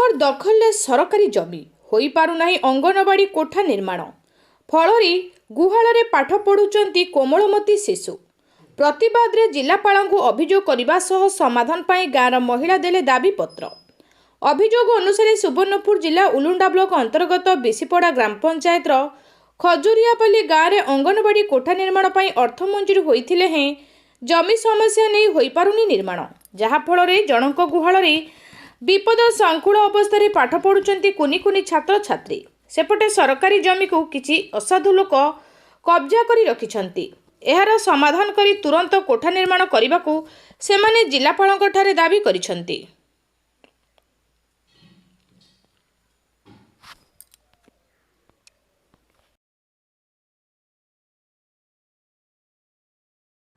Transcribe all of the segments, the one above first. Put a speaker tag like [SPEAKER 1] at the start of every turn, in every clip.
[SPEAKER 1] ଜବରଦଖଲରେ ସରକାରୀ ଜମି ହୋଇପାରୁନାହିଁ ଅଙ୍ଗନବାଡ଼ି କୋଠା ନିର୍ମାଣ ଫଳରେ ଗୁହାଳରେ ପାଠ ପଢୁଛନ୍ତି କୋମଳମତି ଶିଶୁ। ପ୍ରତିବାଦରେ ଜିଲ୍ଲାପାଳଙ୍କୁ ଅଭିଯୋଗ କରିବା ସହ ସମାଧାନ ପାଇଁ ଗାଁର ମହିଳା ଦେଲେ ଦାବିପତ୍ର। ଅଭିଯୋଗ ଅନୁସାରେ ସୁବର୍ଣ୍ଣପୁର ଜିଲ୍ଲା ଉଲୁଣ୍ଡା ବ୍ଲକ ଅନ୍ତର୍ଗତ ବିଶିପଡ଼ା ଗ୍ରାମ ପଞ୍ଚାୟତର ଖଜୁରିଆପଲ୍ଲୀ ଗାଁରେ ଅଙ୍ଗନବାଡ଼ି କୋଠା ନିର୍ମାଣ ପାଇଁ ଅର୍ଥ ମଞ୍ଜୁର ହୋଇଥିଲେ ହେଁ ଜମି ସମସ୍ୟା ନେଇ ହୋଇପାରୁନି ନିର୍ମାଣ, ଯାହାଫଳରେ ଜଣଙ୍କ ଗୁହାଳରେ ବିପଦ ସଂକୁଳ ଅବସ୍ଥାରେ ପାଠ ପଢୁଛନ୍ତି କୁନି କୁନି ଛାତ୍ରଛାତ୍ରୀ। ସେପଟେ ସରକାରୀ ଜମିକୁ କିଛି ଅସାଧୁ ଲୋକ କବ୍ଜା କରି ରଖିଛନ୍ତି। ଏହାର ସମାଧାନ କରି ତୁରନ୍ତ କୋଠା ନିର୍ମାଣ କରିବାକୁ ସେମାନେ ଜିଲ୍ଲାପାଳଙ୍କଠାରେ ଦାବି କରିଛନ୍ତି।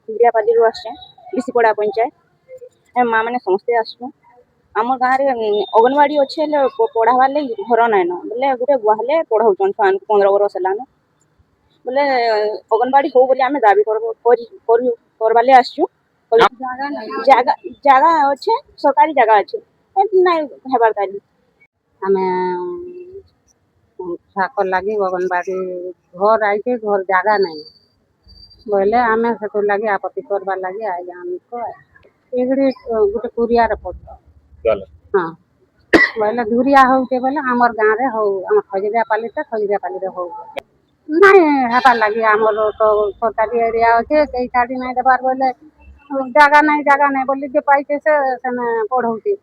[SPEAKER 2] ଖଜୁରିଆପାଲ୍ଲୀରୁ ଆସୁଛେ ବିଶିପଡ଼ା ପଞ୍ଚାୟତ ମାଆ ମାନେ ସମସ୍ତେ ଆସୁଛୁ। ଆମ ଗାଁରେ ଅଙ୍ଗନବାଡ଼ି ଅଛି ହେଲେ ପଢ଼ାବାର୍ ଲାଗି ଘର ନାଇଁନ ବୋଲେ ଗୋଟେ ଗୁହାଲେ ପଢ଼ାଉଛନ୍ ଛୁଆମାନଙ୍କୁ 15 ବରଷ ହେଲାନ। ବୋଲେ ଅଙ୍ଗନବାଡ଼ି ହଉ ବୋଲି ଆମେ ଦାବି କରବାର୍ ଲାଗି ଆସିଛୁ। ଜାଗା ଅଛେ, ସରକାରୀ ଜାଗା ଅଛେ, ନାଇଁ ହେବାର୍ କାଲି
[SPEAKER 3] ଆମେ ଛୁଆକର୍ ଲାଗି ଅଙ୍ଗନବାଡ଼ି ଘର ଆଇଛେ, ଘର ଜାଗା ନାଇଁ ବୋଇଲେ ଆମେ ସେଥିର୍ ଲାଗି ଆପତ୍ତି କରବାର୍ ଲାଗି ଆଇଲେ ଆମକୁ ଏଇଠି ଗୋଟେ କୁରିଆରେ ପଡିବ। ହଁ ବୋଇଲେ ଧୁରିଆ ହଉଛେ ବୋଇଲେ ଆମର୍ ଗାଁରେ ହଉ, ଆମ ଖଜୁରିଆପାଲ୍ଲୀରେ ହଉ ନାଇଁ ହେବାର୍ ଲାଗି ଆମର ତ ସରକାରୀ ଏରିଆ ଅଛେ, କେହି ଛାଡ଼ି ନାଇଁ ଦେବାର୍ ବୋଇଲେ ଜାଗା ନାଇଁ ବୋଲି ଯେ ପାଇଛେ ସେ ସେନେ ପଢଉଛେ।